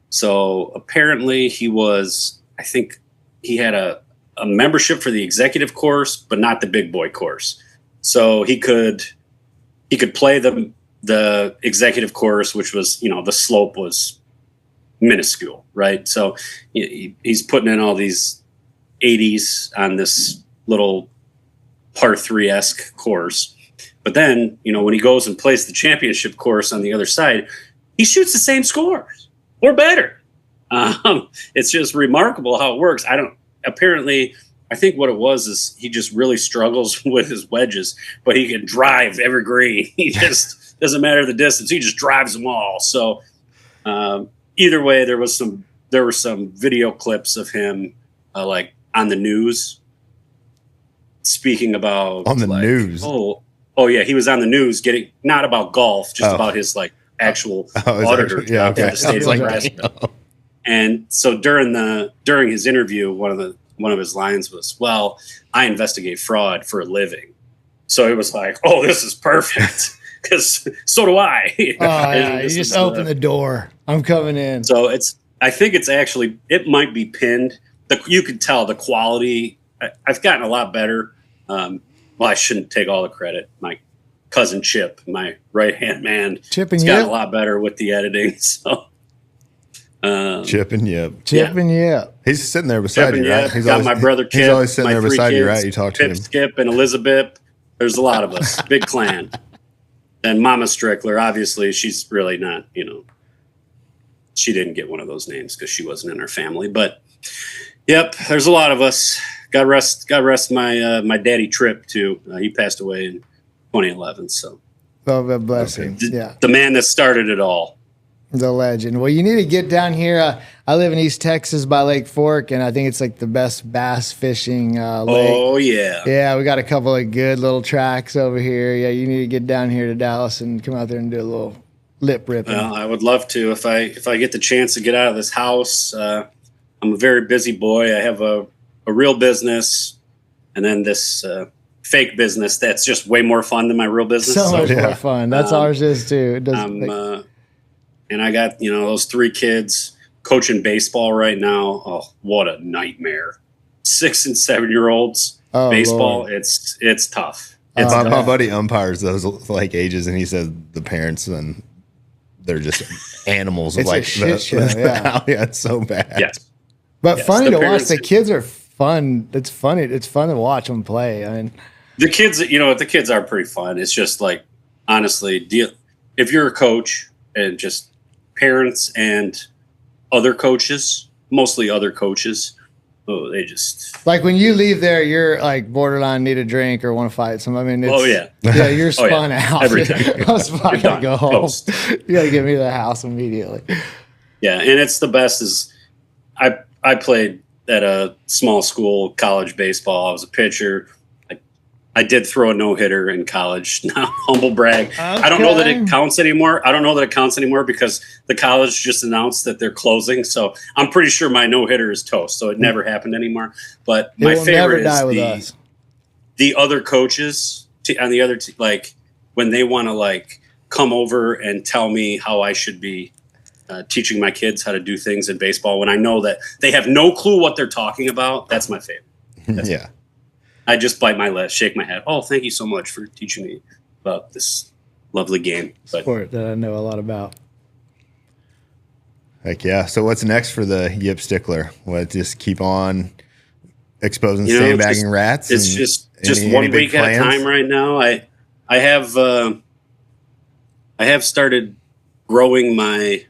So apparently I think he had a membership for the executive course, but not the big boy course. So he could play the executive course, which was, the slope was minuscule, right? So he's putting in all these 80s on this little par 3-esque course. But then, when he goes and plays the championship course on the other side, he shoots the same scores or better. It's just remarkable how it works. I think what it was is he just really struggles with his wedges, but he can drive every green. He just doesn't matter the distance. He just drives them all. So either way, there were some video clips of him like on the news speaking about on the news. Oh yeah, he was on the news not about golf, just about his like actual auditor job for the state of Nebraska. And so during his interview, one of his lines was, "Well, I investigate fraud for a living." So it was like, "Oh, this is perfect," because so do I. You just open the door. I'm coming in. So I think it might be pinned. You could tell the quality. I've gotten a lot better. I shouldn't take all the credit. My cousin Chip, my right-hand man, has gotten a lot better with the editing. So. Chip and Yip. He's sitting there beside you, right? He's got my brother Kip. He's always sitting there beside you, right? You talk to him. Skip, and Elizabeth. There's a lot of us. Big clan. And Mama Strickler, obviously, she's really not, she didn't get one of those names because she wasn't in our family. But, yep, there's a lot of us. God rest my daddy Tripp, too. He passed away in 2011. So, God bless him. The man that started it all. The legend. Well, you need to get down here. I live in East Texas by Lake Fork, and I think it's like the best bass fishing lake. Oh, yeah. Yeah, we got a couple of good little tracks over here. Yeah, you need to get down here to Dallas and come out there and do a little lip ripping. Well, I would love to. If I get the chance to get out of this house, I'm a very busy boy. I have a real business and then this fake business that's just way more fun than my real business. So much more fun. That's ours is, too. It doesn't and I got, those 3 kids coaching baseball right now. Oh, what a nightmare. 6 and 7-year-olds baseball. Lord. It's tough. My buddy umpires those like ages, and he says the parents and they're just animals. It's like a shit show. Yeah, it's so bad. Yes. But funny to watch. The kids are fun. It's funny. It's fun to watch them play. I mean, the kids are pretty fun. It's just like, honestly, if you're a coach and just parents and other coaches, mostly other coaches, they just like when you leave there, you're like borderline need a drink or want to fight somebody. I mean, you're spun out. Every time. I gotta go home. You gotta get me to the house immediately. Yeah, and it's the best. Is I played at a small school college baseball. I was a pitcher. I did throw a no-hitter in college. Now, humble brag. Okay. I don't know that it counts anymore. Because the college just announced that they're closing. So I'm pretty sure my no-hitter is toast. So it never happened anymore. But my favorite is the other coaches on the other team, like when they want to like come over and tell me how I should be teaching my kids how to do things in baseball when I know that they have no clue what they're talking about. That's my favorite. Yeah. I just bite my lip, shake my head. Oh, thank you so much for teaching me about this lovely game. Sport that I know a lot about. Heck yeah. So what's next for the Yip Stickler? What, just keep on exposing sandbagging rats? It's just 1 week at a time right now. I have started growing my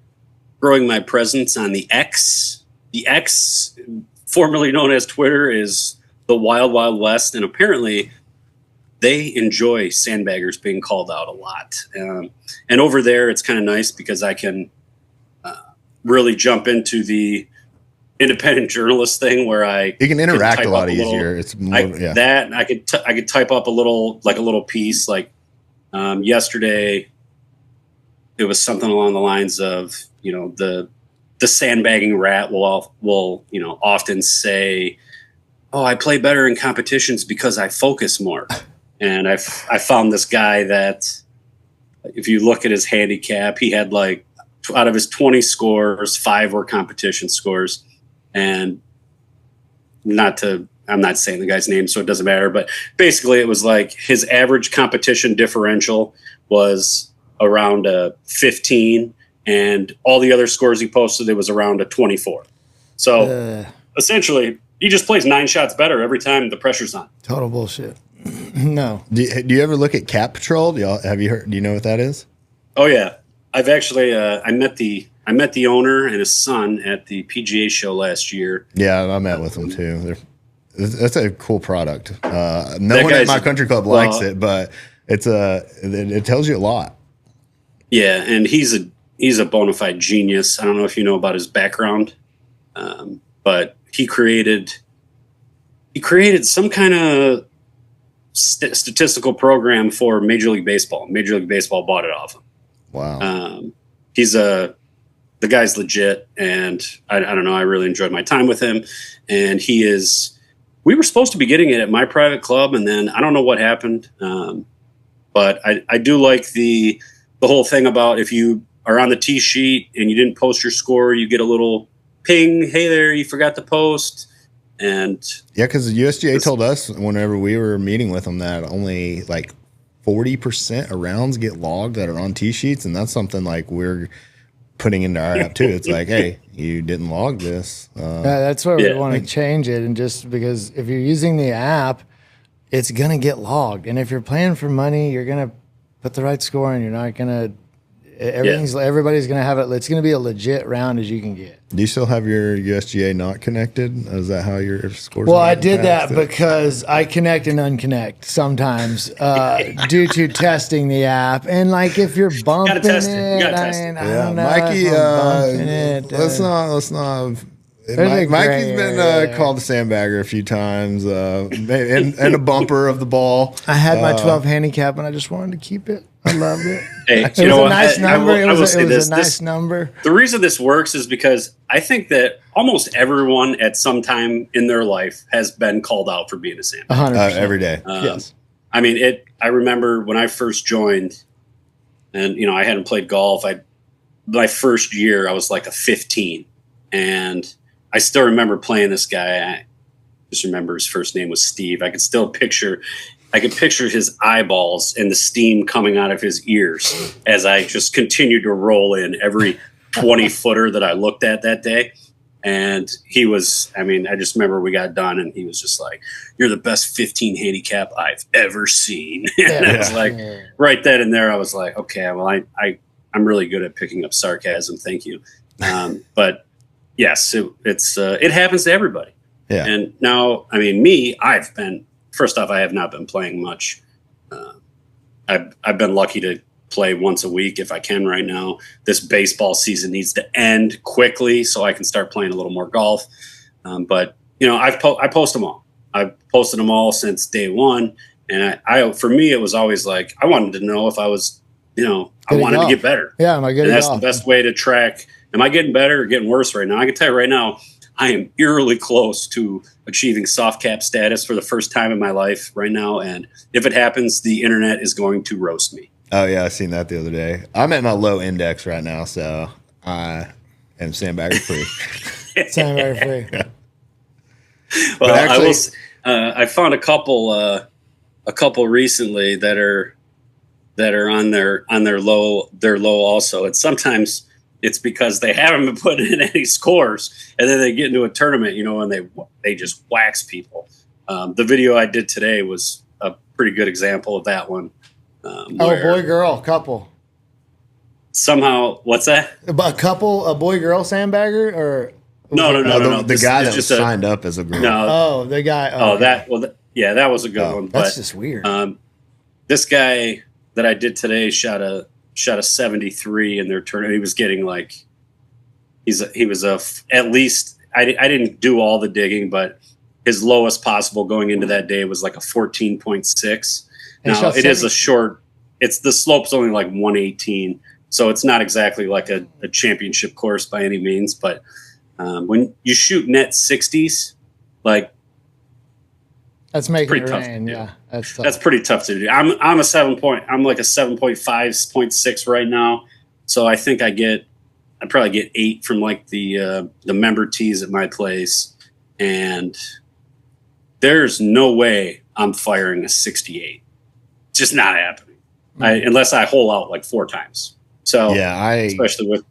presence on the X. The X, formerly known as Twitter, is the Wild Wild West, and apparently they enjoy sandbaggers being called out a lot. And over there, it's kind of nice because I can really jump into the independent journalist thing where you can interact a lot easier. It's more that I could type up a little piece. Like yesterday, it was something along the lines of the sandbagging rat will often say, oh, I play better in competitions because I focus more. And I found this guy that if you look at his handicap, he had like out of his 20 scores, 5 were competition scores. And I'm not saying the guy's name, so it doesn't matter. But basically it was like his average competition differential was around a 15. And all the other scores he posted, it was around a 24. So essentially, he just plays 9 shots better every time the pressure's on. Total bullshit. No. Do you ever look at Cat Patrol? Have you heard? Do you know what that is? Oh yeah, I've actually I met the owner and his son at the PGA show last year. Yeah, I met with them too. That's a cool product. No one at my country club likes it, but it tells you a lot. Yeah, and he's a bona fide genius. I don't know if you know about his background, but he created some kind of statistical program for Major League Baseball. Major League Baseball bought it off him. Wow. The guy's legit, and I don't know. I really enjoyed my time with him, and we were supposed to be getting it at my private club, and then I don't know what happened. But I do like the whole thing about if you are on the tee sheet and you didn't post your score, you get a little ping, hey there, you forgot to post. And yeah, because the USGA told us whenever we were meeting with them that only like 40% of rounds get logged that are on tee sheets, and that's something like we're putting into our app too. It's like, hey, you didn't log this. That's where we want to change it, and just because if you're using the app, it's gonna get logged, and if you're playing for money, you're gonna put the right score, and you're not gonna. Everybody's going to have it. It's going to be a legit round as you can get. Do you still have your USGA not connected? Is that how your scores? Well, I did that because I connect and unconnect sometimes due to testing the app. And like if you're bumping it, I don't know. Mikey, let's not. Mikey's been called a sandbagger a few times, and a bumper of the ball. I had my 12 handicap, and I just wanted to keep it. I loved it. Hey, it was a nice number. It was a nice number. The reason this works is because I think that almost everyone at some time in their life has been called out for being a sandbagger. Every day. Yes. I mean, I remember when I first joined, and I hadn't played golf. My first year, I was like a 15, and I still remember playing this guy. I just remember his first name was Steve. I could picture his eyeballs and the steam coming out of his ears as I just continued to roll in every 20-footer that I looked at that day. And he was, I just remember we got done and he was just like, "You're the best 15 handicap I've ever seen." And I was like, right then and there, I was like, okay, well, I'm really good at picking up sarcasm. Thank you. But yes, it happens to everybody. Yeah. And now, first off, I have not been playing much. I've been lucky to play once a week if I can right now. This baseball season needs to end quickly so I can start playing a little more golf. But I post them all. I've posted them all since day one. And I for me, it was always like, I wanted to know if I was, I wanted to get better. Yeah. Am I good? And that's the best way to track. Am I getting better or getting worse right now? I can tell you right now, I am eerily close to achieving soft cap status for the first time in my life right now. And if it happens, the internet is going to roast me. Oh yeah. I seen that the other day. I'm at my low index right now. So I am Sandbagger free. Sandbagger free. Yeah. Well, actually, I found a couple recently that are on their low also. And sometimes it's because they haven't been putting in any scores, and then they get into a tournament, and they just wax people. The video I did today was a pretty good example of that one. Boy girl couple. Somehow, what's that? A boy girl Sandbagger or. No. The guy that was signed up as a girl. No. The guy. That was a good one. That's just weird. This guy that I did today shot a 73 in their tournament. He was getting like, at least I didn't do all the digging, but his lowest possible going into that day was like a 14.6. Now it is the slope's only like 118, so it's not exactly like a championship course by any means, but. When you shoot net 60s, like that's making it rain. Yeah, that's tough. That's pretty tough to do. I'm like a 7.5, 0.6 right now. So I think I probably get 8 from like the member tees at my place, and there's no way I'm firing a 68. It's just not happening. Unless I hole out like 4 times. So yeah, especially with.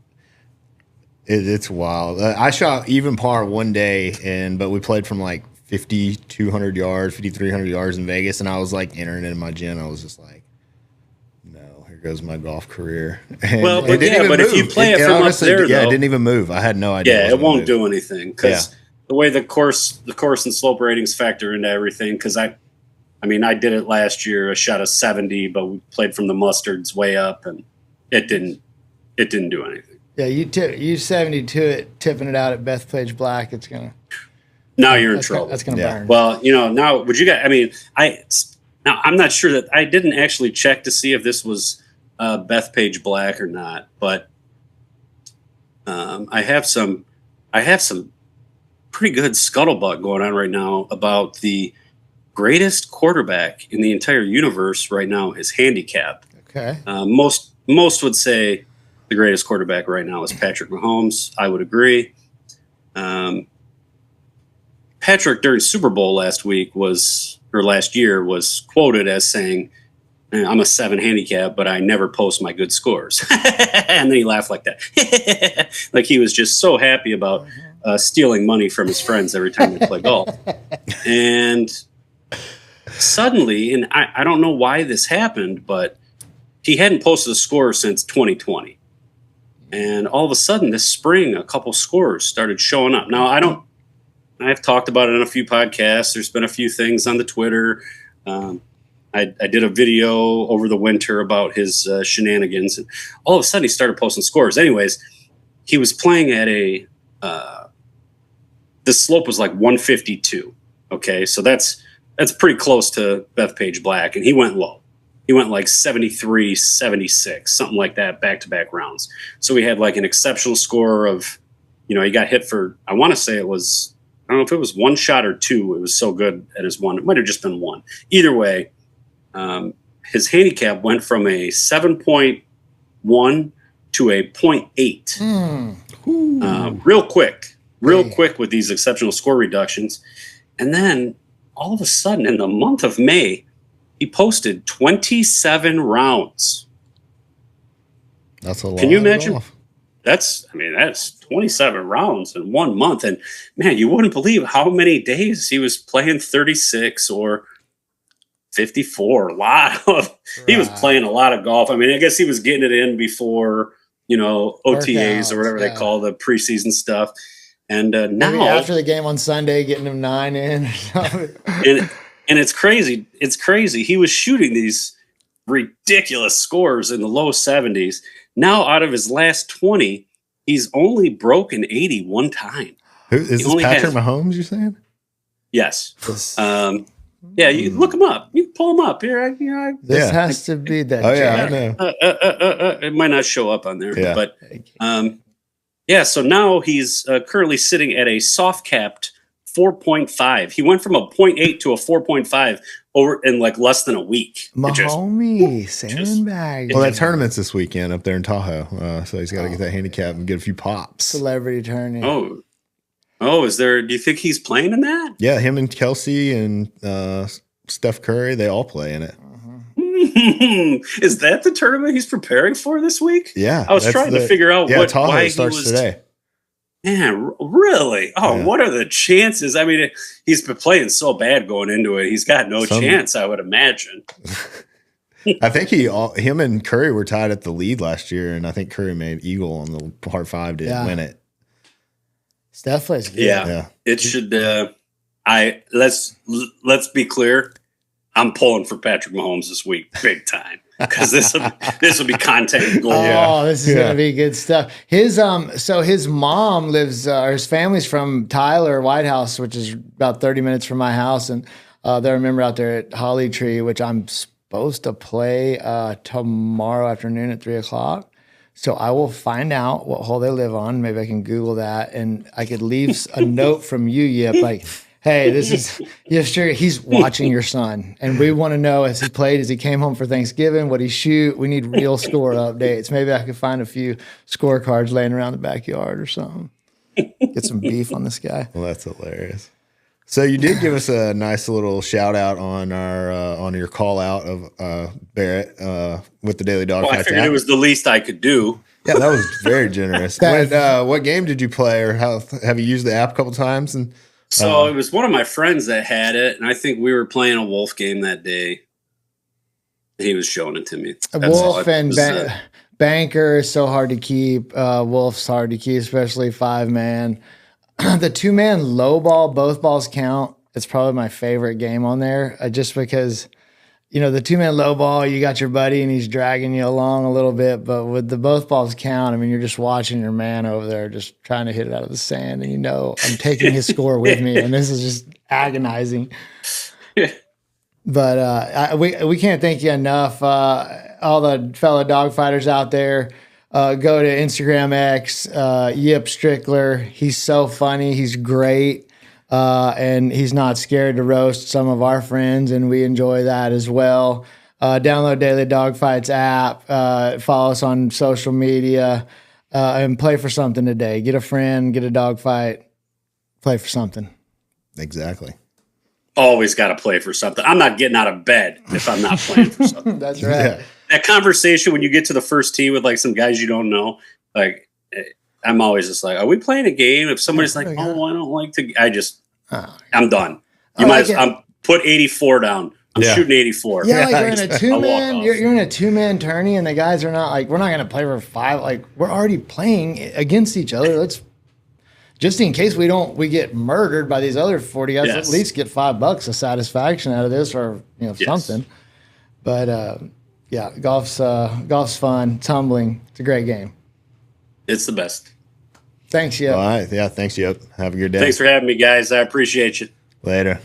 It's wild. I shot even par one day, but we played from like 5,200 yards, 5,300 yards in Vegas, and I was like entering it in my gym. I was just like, no, here goes my golf career. And but if you play it from honestly, up there, it didn't even move. I had no idea. Yeah, it won't do anything because the way the course and slope ratings factor into everything. Because I did it last year. I shot a 70, but we played from the mustards way up, and it didn't do anything. Yeah, you 72 it, tipping it out at Bethpage Black. It's gonna. Now you're in trouble. That's gonna burn. Well, now would you guys? I'm not sure that I didn't actually check to see if this was Bethpage Black or not, but I have some pretty good scuttlebutt going on right now about the greatest quarterback in the entire universe right now is Handicap. Okay. Most would say. The greatest quarterback right now is Patrick Mahomes. I would agree. Patrick during Super Bowl last year was quoted as saying, "I'm a 7 handicap, but I never post my good scores." And then he laughed like that. Like he was just so happy about stealing money from his friends every time they play golf. And suddenly, and I don't know why this happened, but he hadn't posted a score since 2020. And all of a sudden this spring, a couple scores started showing up. Now, I've talked about it on a few podcasts. There's been a few things on the Twitter. I did a video over the winter about his shenanigans. And all of a sudden he started posting scores. Anyways, he was playing at the slope was like 152. Okay. So that's pretty close to Bethpage Black. And he went low. He went like 73, 76, something like that, back-to-back rounds. So we had like an exceptional score of, he got hit for, I want to say it was, I don't know if it was 1 shot or 2. It was so good at his 1. It might have just been 1. Either way, his handicap went from a 7.1 to a 0.8. Real quick with these exceptional score reductions. And then all of a sudden in the month of May, he posted 27 rounds. That's a lot. Can you imagine? That's 27 rounds in 1 month. And man, you wouldn't believe how many days he was playing 36 or 54. He was playing a lot of golf. I mean, I guess he was getting it in before, OTAs workouts, or whatever they call the preseason stuff. And now maybe after the game on Sunday, getting him 9 in. And it's crazy. It's crazy. He was shooting these ridiculous scores in the low 70s. Now, out of his last 20, he's only broken 80 one time. Is this Patrick Mahomes, you're saying? Yes. This, Yeah, you look them up. You can pull them up here. this has to be that. Oh yeah, I Jack. know. It might not show up on there, Yeah. but yeah. So now he's currently sitting at a soft capped 4.5. He went from a 0.8 to a 4.5 over in like less than a week. My homie, Sandbaggers. Well, that tournament's this weekend up there in Tahoe, so he's got to get that handicap and get a few pops. Celebrity tournament. Is there? Do you think he's playing in that? Yeah, him and Kelsey and Steph Curry, they all play in it. Is that the tournament he's preparing for this week? Yeah, I was trying to figure out Tahoe why starts he was today. Man, really? Oh, Yeah. What are the chances? I mean, he's been playing so bad going into it. He's got no chance, I would imagine. I think him and Curry were tied at the lead last year, and I think Curry made eagle on the par 5 to win it. Steph plays good. Yeah. It should. Let's be clear. I'm pulling for Patrick Mahomes this week, big time, because this will be content gold. Oh, this is gonna be good stuff. His his mom lives, or his family's from Tyler, White House, which is about 30 minutes from my house, and they're a member out there at Holly Tree, which I'm supposed to play tomorrow afternoon at 3:00. So I will find out what hole they live on. Maybe I can Google that, and I could leave a note from you, Yip, like, hey, this is Yip Stickler. He's watching your son, and we want to know as he played, as he came home for Thanksgiving, what he shoot. We need real score updates. Maybe I could find a few scorecards laying around the backyard or something. Get some beef on this guy. Well, that's hilarious. So you did give us a nice little shout out on our on your call out of Barrett with the Daily Dog. Well, I figured it was the least I could do. Yeah, that was very generous. What game did you play, or have you used the app a couple times? And so it was one of my friends that had it, and I think we were playing a Wolf game that day. He was showing it to me. Wolf and Banker is so hard to keep. Wolf's hard to keep, especially 5-man. The 2-man low ball, both balls count. It's probably my favorite game on there, just because, the 2-man low ball, you got your buddy and he's dragging you along a little bit, but with the both balls count, I mean, you're just watching your man over there just trying to hit it out of the sand, and I'm taking his score with me, and this is just agonizing. But we can't thank you enough. All the fellow dog fighters out there, go to Instagram X, Yip Stickler. He's so funny. He's great. And he's not scared to roast some of our friends, and we enjoy that as well. Download Daily Dogfights app, follow us on social media, and play for something today. Get a friend, get a dog fight, play for something. Exactly. Always got to play for something. I'm not getting out of bed if I'm not playing for something. That's right. Yeah. That conversation when you get to the first tee with like some guys you don't know, like I'm always just like, are we playing a game? If somebody's like, oh, I don't like to, I'm done. I'm put 84 down. I'm shooting 84. Yeah, like we're in a 2-man. You're in a 2-man tourney, and the guys are not like, we're not going to play for 5. Like, we're already playing against each other. Let's just in case we get murdered by these other 40 guys. At least get $5 of satisfaction out of this, or something. But yeah, golf's fun. It's humbling. It's a great game. It's the best. Thanks, Yip. All right. Yeah, thanks, Yip. Have a good day. Thanks for having me, guys. I appreciate you. Later.